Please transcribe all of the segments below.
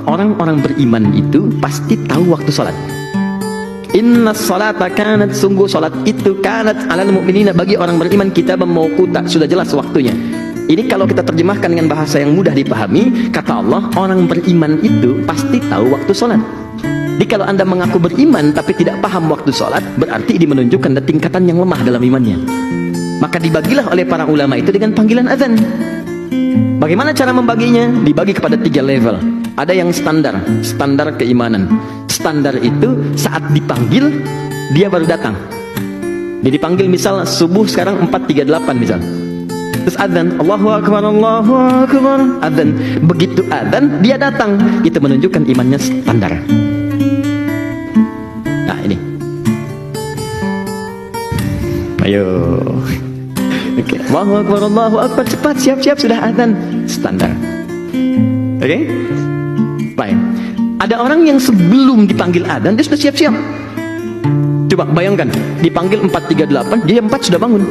orang-orang beriman itu pasti tahu waktu sholat. Inna sholata kanat, sungguh sholat itu kanat alal mu'minina, bagi orang beriman kitaban mawquta, sudah jelas waktunya. Ini kalau kita terjemahkan dengan bahasa yang mudah dipahami, kata Allah, orang beriman itu pasti tahu waktu sholat. Jadi kalau Anda mengaku beriman tapi tidak paham waktu sholat, berarti ini menunjukkan tingkatan yang lemah dalam imannya. Maka dibagilah oleh para ulama itu dengan panggilan azan. Bagaimana cara membaginya? Dibagi kepada 3 level. Ada yang standar, standar keimanan. Standar itu saat dipanggil dia baru datang. Dia dipanggil misal subuh sekarang 4.38 misal. Terus azan, Allahu Akbar, Allahu Akbar, azan. Begitu azan dia datang, itu menunjukkan imannya standar. Nah ini, ayo, oke, Allahu Akbar, Allahu Akbar, cepat, siap-siap, sudah azan, standar. Oke, baik. Ada orang yang sebelum dipanggil azan dia sudah siap-siap. Coba bayangkan, dipanggil 4.38, dia 4 sudah bangun.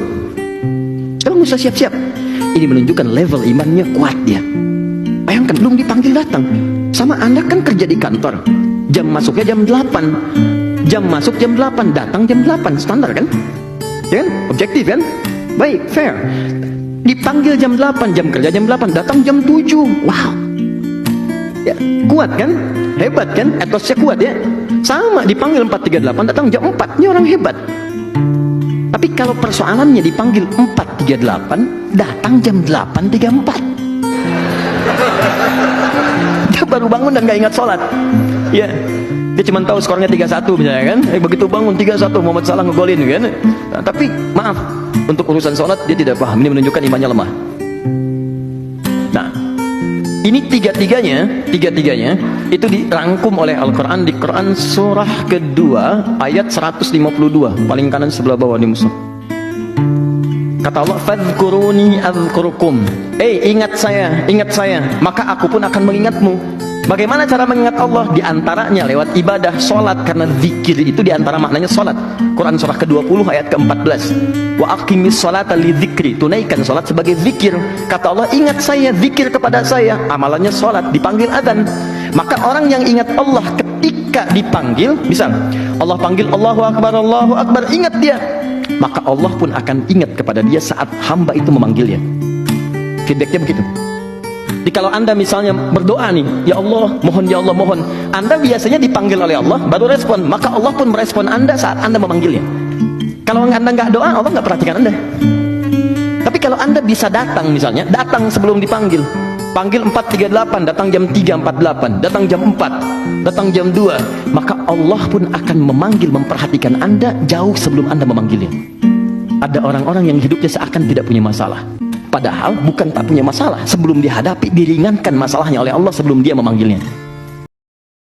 Sekarang sudah siap-siap. Ini menunjukkan level imannya kuat dia. Bayangkan, belum dipanggil datang. Sama Anda kan kerja di kantor, jam masuknya jam 8, jam masuk jam 8, datang jam 8, standar kan? Ya kan? Objektif kan? Baik, fair. Dipanggil jam 8, jam kerja jam 8, datang jam 7. Wow. Ya, kuat kan? Hebat kan? Etosnya kuat ya. Sama, dipanggil 4.38, datang jam 4. Ini orang hebat. Tapi kalau persoalannya dipanggil 4.38, datang jam 8.34. Dia baru bangun dan gak ingat sholat. Ya, dia cuma tahu skornya 3-1 misalnya kan. Begitu bangun 3-1, Muhammad Salah ngegolin kan. Nah, tapi maaf, untuk urusan sholat dia tidak paham. Ini menunjukkan imannya lemah. Nah, ini tiga-tiganya itu dirangkum oleh Al-Quran di Quran surah kedua ayat 152, paling kanan sebelah bawah di mushaf. Kata Allah, fadhkuruni adzkurukum. Ingat saya, maka aku pun akan mengingatmu. Bagaimana cara mengingat Allah? Di antaranya lewat ibadah, sholat, karena zikir itu diantara maknanya sholat. Quran surah ke-20 ayat ke-14. Wa aqimis sholata li dzikri, tunaikan sholat sebagai zikir. Kata Allah, ingat saya, zikir kepada saya, amalannya sholat, dipanggil azan. Maka orang yang ingat Allah ketika dipanggil, misal Allah panggil Allahu Akbar, ingat dia, maka Allah pun akan ingat kepada dia saat hamba itu memanggilnya. Feedbacknya begitu. Jadi kalau Anda misalnya berdoa nih, ya Allah, mohon, Anda biasanya dipanggil oleh Allah, baru respon, maka Allah pun merespon Anda saat Anda memanggilnya. Kalau Anda nggak doa, Allah nggak perhatikan Anda. Tapi kalau Anda bisa datang misalnya, datang sebelum dipanggil, panggil 4.38, datang jam 3.48, datang jam 4, datang jam 2, maka Allah pun akan memanggil, memperhatikan Anda jauh sebelum Anda memanggilnya. Ada orang-orang yang hidupnya seakan tidak punya masalah, padahal bukan tak punya masalah. Sebelum dihadapi, diringankan masalahnya oleh Allah sebelum dia memanggilnya.